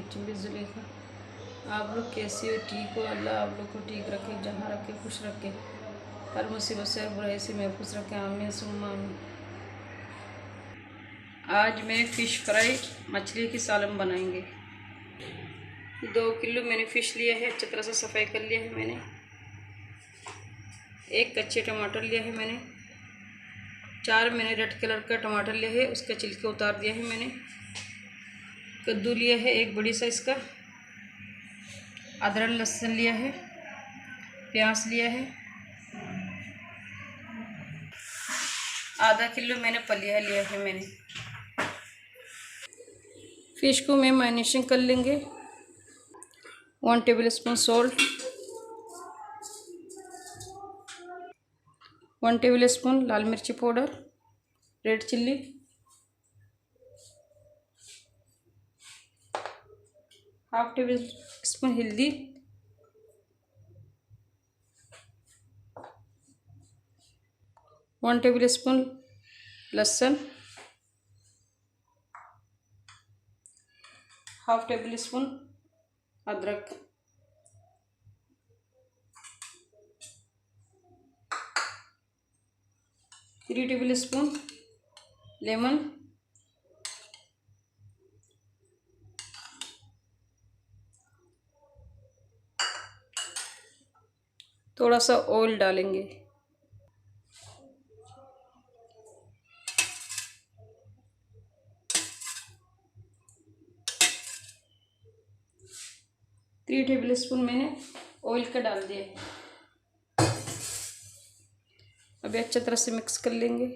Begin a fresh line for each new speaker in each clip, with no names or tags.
चुम्बी जुलेखा। आप लोग कैसी हो? ठीक हो? अल्लाह आप लोग को ठीक रखे, जहाँ रखे खुश रखे, हर मुसीबत से और बुराई से महफूज रखे। आमीन सुम्मा आमीन। आज मैं फ़िश फ्राई मछली की सालन बनाएंगे। 2 किलो मैंने फ़िश लिया है, अच्छी तरह से सफाई कर लिया है मैंने। 1 कच्चे टमाटर लिया है मैंने। 4 मैंने रेड कलर का टमाटर लिया है, उसका छिलके उतार दिया है मैंने। कद्दू लिया है 1 बड़ी साइज़ का। अदरक लहसुन लिया है। प्याज लिया है। आधा किलो मैंने पलिया लिया है मैंने। फ़िश को मैं मैरिनेशन कर लेंगे। 1 tablespoon salt, 1 tablespoon लाल मिर्ची powder, red chilli, half tablespoon हल्दी, 1 टेबल स्पून लहसुन, हाफ टेबल स्पून अदरक, 3 टेबल स्पून लेमन, थोड़ा सा ऑयल डालेंगे। थ्री टेबल स्पून मैंने ऑयल का डाल दिया है। अभी अच्छी तरह से मिक्स कर लेंगे।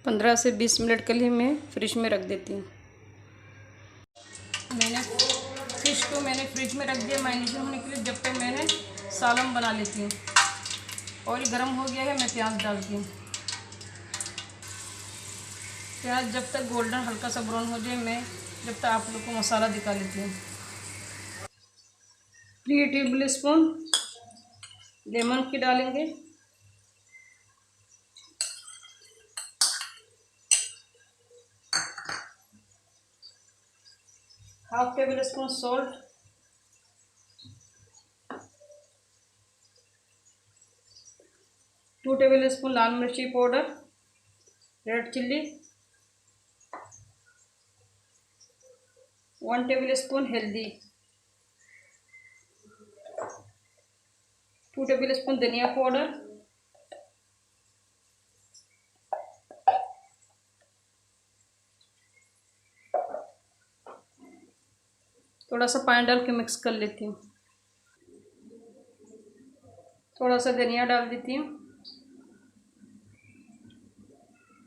पंद्रह से 20 मिनट के लिए मैं फ्रिज में रख देती हूँ। मैंने फ़िश को फ्रिज में रख दिया मैरिनेशन होने के लिए, जब तक मैंने सालन बना लेती हूँ। ऑयल गर्म हो गया है, मैं प्याज डालती हूँ। प्याज जब तक गोल्डन हल्का सा ब्राउन हो जाए, मैं जब तक आप लोग को मसाला दिखा लेती हूँ। 3 टेबल स्पून लेमन की डालेंगे, half tablespoon salt, 2 tablespoon लाल मिर्ची powder, red chilli, 1 tablespoon हल्दी, 2 टेबल स्पून धनिया पाउडर, थोड़ा सा पानी डाल के मिक्स कर लेती हूँ। थोड़ा सा धनिया डाल देती हूँ,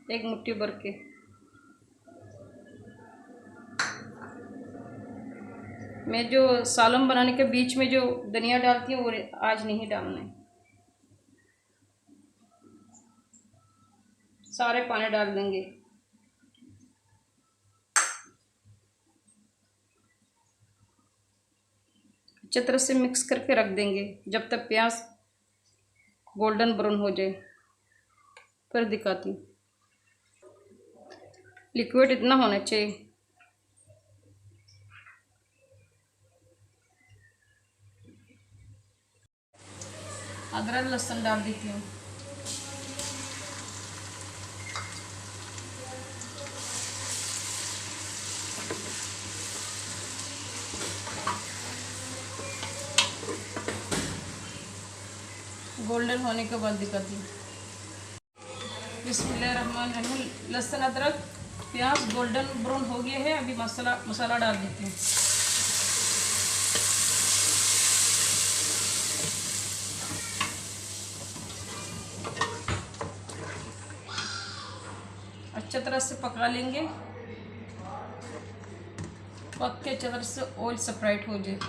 1 मुट्ठी भर के। मैं जो सालन बनाने के बीच में जो धनिया डालती हूँ वो आज नहीं डालना है। सारे पानी डाल देंगे। अच्छी तरह से मिक्स करके रख देंगे जब तक प्याज गोल्डन ब्राउन हो जाए। फिर दिखाती हूँ। लिक्विड इतना होना चाहिए। अदरक लहसुन डाल देती हूँ। गोल्डन होने के बाद दिखाती हूँ। बिस्मिल्लाहिर्रहमानिर्रहीम। लहसुन अदरक प्याज गोल्डन ब्राउन हो गया है। अभी मसाला डाल देती हूँ। अच्छी तरह से पका लेंगे, पक के अच्छी तरह से ऑयल सेपरेट हो जाए।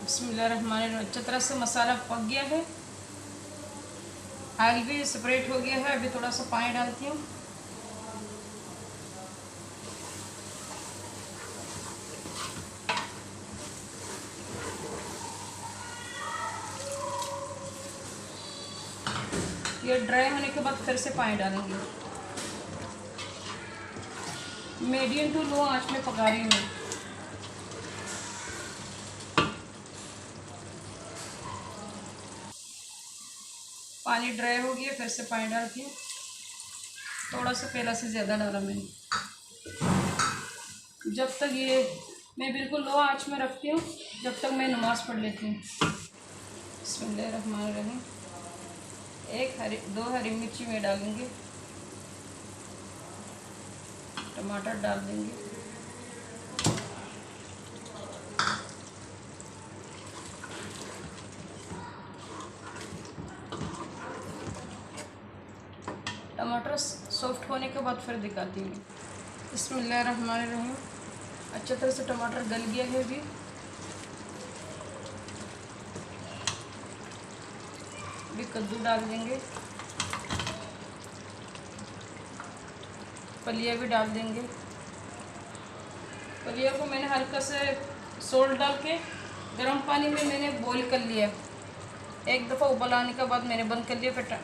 बिस्मिल्लाहिर्रहमानिर्रहीम। अच्छी तरह से मसाला पक गया है, ऑयल भी सेपरेट हो गया है। अभी थोड़ा सा पानी डालती हूँ। ये ड्राई होने के बाद फिर से पानी डालेंगे। मीडियम टू लो आंच में पका रही हूँ मैं। पानी ड्राई हो गया, फिर से पानी डाल के थोड़ा सा पहला से ज़्यादा डाला मैंने। जब तक ये मैं बिल्कुल लो आंच में रखती हूँ, जब तक मैं नमाज़ पढ़ लेती हूँ। बिस्मिल्लाहिर्रहमानिर्रहीम। दो हरी मिर्ची में डालेंगे, टमाटर डाल देंगे, टमाटर सॉफ्ट होने के बाद फिर दिखाती हूँ। बिस्मिल्लाहिर्रहमानिर्रहीम। अच्छी तरह से टमाटर गल गया है अभी। कद्दू डाल देंगे, फलिया भी डाल देंगे। फलिया को मैंने हल्का से सोल्ट डाल के गर्म पानी में मैंने बॉईल कर लिया। एक दफ़ा उबाल आने के बाद मैंने बंद कर लिया, फिर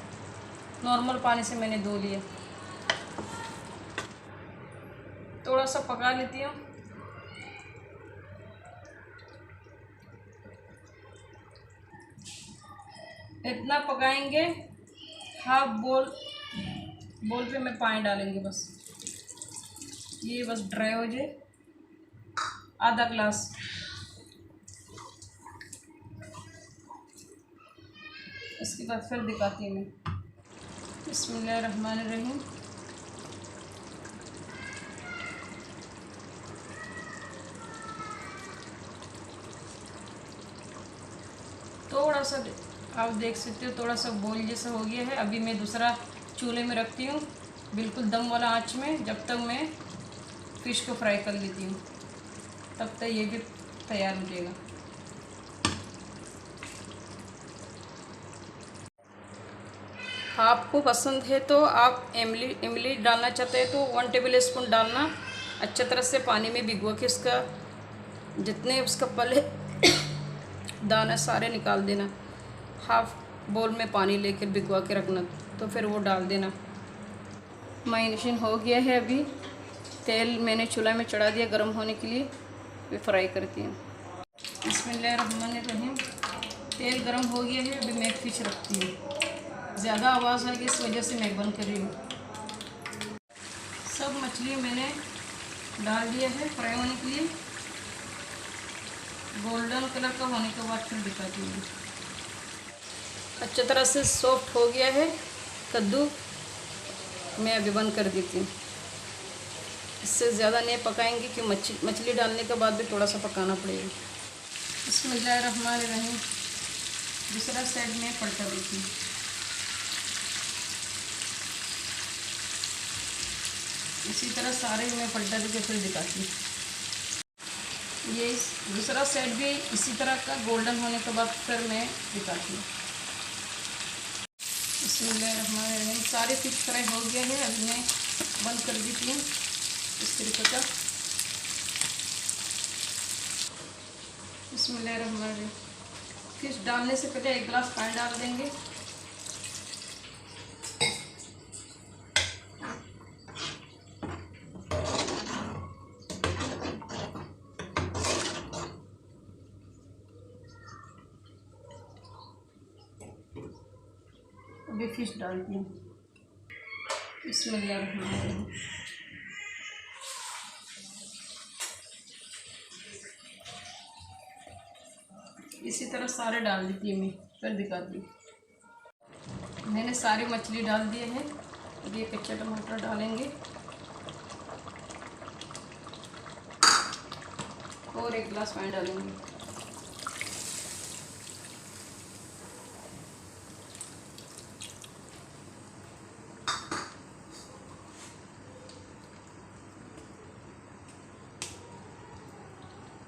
नॉर्मल पानी से मैंने धो लिया। थोड़ा सा पका लेती हूँ। इतना पकाएंगे, हाफ बोल पे मैं पानी डालेंगे बस। ये बस ड्राई हो जाए, आधा ग्लास। इसके बाद फिर दिखाती हूँ मैं। बिस्मिल्लाहिर्रहमानिर्रहीम। थोड़ा सा आप देख सकते हो, थोड़ा सा बॉईल जैसा हो गया है। अभी मैं दूसरा चूल्हे में रखती हूँ, बिल्कुल दम वाला आंच में, जब तक मैं फ़िश को फ्राई कर लेती हूँ, तब तक ये भी तैयार हो जाएगा। आपको पसंद है तो आप इमली डालना चाहते हैं तो 1 टेबल स्पून डालना। अच्छी तरह से पानी में भिगो के उसका जितने उसका पले दाना सारे निकाल देना। हाफ बोल में पानी लेकर भिगवा के रखना, तो फिर वो डाल देना। मैरिनेशन हो गया है। अभी तेल मैंने चूल्हा में चढ़ा दिया गर्म होने के लिए, फिर फ्राई करती हूँ। बिस्मिल्लाहिर्रहमानिर्रहीम। तेल गर्म हो गया है, अभी मैं फिश रखती हूँ। ज़्यादा आवाज़ आएगी इस वजह से मैं बंद कर रही हूँ। सब मछली मैंने डाल दिया है फ्राई होने के लिए। गोल्डन कलर का होने के बाद फिर दिखाती हूँ। अच्छी तरह से सॉफ्ट हो गया है कद्दू, मैं अभी बंद कर देती हूँ। इससे ज़्यादा नहीं पकाएंगे कि मछली डालने के बाद भी थोड़ा सा पकाना पड़ेगा। बिस्मिल्लाहिर्रहमानिर्रहीम। दूसरा साइड में पलटा देती हूँ। इसी तरह सारे में पलटा देके फिर दिखाती हूँ। ये दूसरा साइड भी इसी तरह का गोल्डन होने के बाद फिर मैं दिखाती हूँ। बिस्मिल्लाहिर्रहमानिर्रहीम। सारे फिश फ्राई हो गया है, अभी मैं बंद कर देती हूँ इस तरीके का। बिस्मिल्लाहिर्रहमानिर्रहीम। फिश डालने से पहले 1 गिलास पानी डाल देंगे। अभी फिश डालती हूँ। बिस्मिल्लाहिर्रहमानिर्रहीम। इसी तरह सारे डाल देती हूँ मैं, फिर दिखाती हूँ। मैंने सारी मछली डाल दिए हैं। अब ये कच्चा टमाटर डालेंगे और 1 गिलास पानी डालेंगे।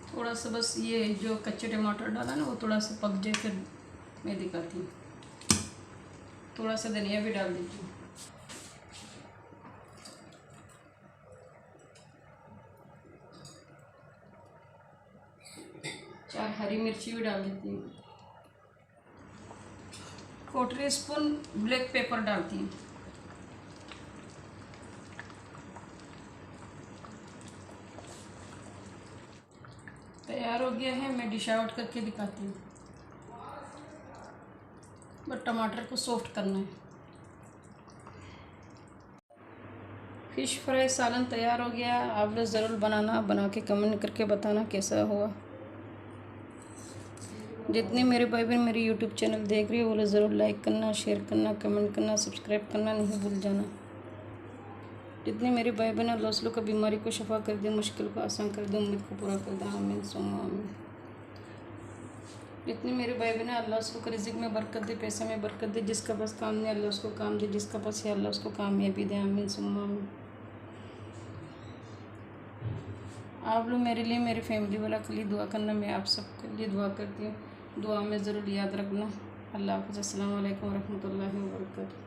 थोड़ा सा बस ये जो कच्चे टमाटर डाला ना वो थोड़ा सा पक जाए, फिर मैं दिखाती हूँ। थोड़ा सा धनिया भी डाल देती हूँ। चार हरी मिर्ची भी डाल देती हूँ। क्वार्टर स्पून ब्लैक पेपर डालती हूँ। तैयार हो गया है, मैं डिश आउट करके दिखाती हूँ। बस टमाटर को सॉफ्ट करना है। फ़िश फ्राई सालन तैयार हो गया। आप लोग ज़रूर बनाना, बना के कमेंट करके बताना कैसा हुआ। जितने मेरे भाई बहन मेरे यूट्यूब चैनल देख रहे हो वो लोग ज़रूर लाइक करना, शेयर करना, कमेंट करना, सब्सक्राइब करना नहीं भूल जाना। जितने मेरे भाई बहन अल्लाह उसलों का बीमारी को शफा कर दे, मुश्किल को आसान कर दे, उम्मीद को पूरा कर दे, आमीन सुम्मा आमीन। जितने मेरे भाई बहन अल्लाह उसको रिज़्क़ में बरकत दे, पैसे में बरकत दे, जिसका पास काम नहीं अल्लाह उसको काम दे, जिसका पास है अल्लाह उसको कामयाबी दे, आमीन सुम्मा आमीन। आप लोग मेरे लिए, मेरी फैमिली वाला के लिए दुआ करना, मैं आप सबके लिए दुआ करती हूँ। दुआ में ज़रूर याद रखना। अल्लाह हाफ़िज़। अस्सलाम वालेकुम रहमतुल्लाहि व बरकातहू।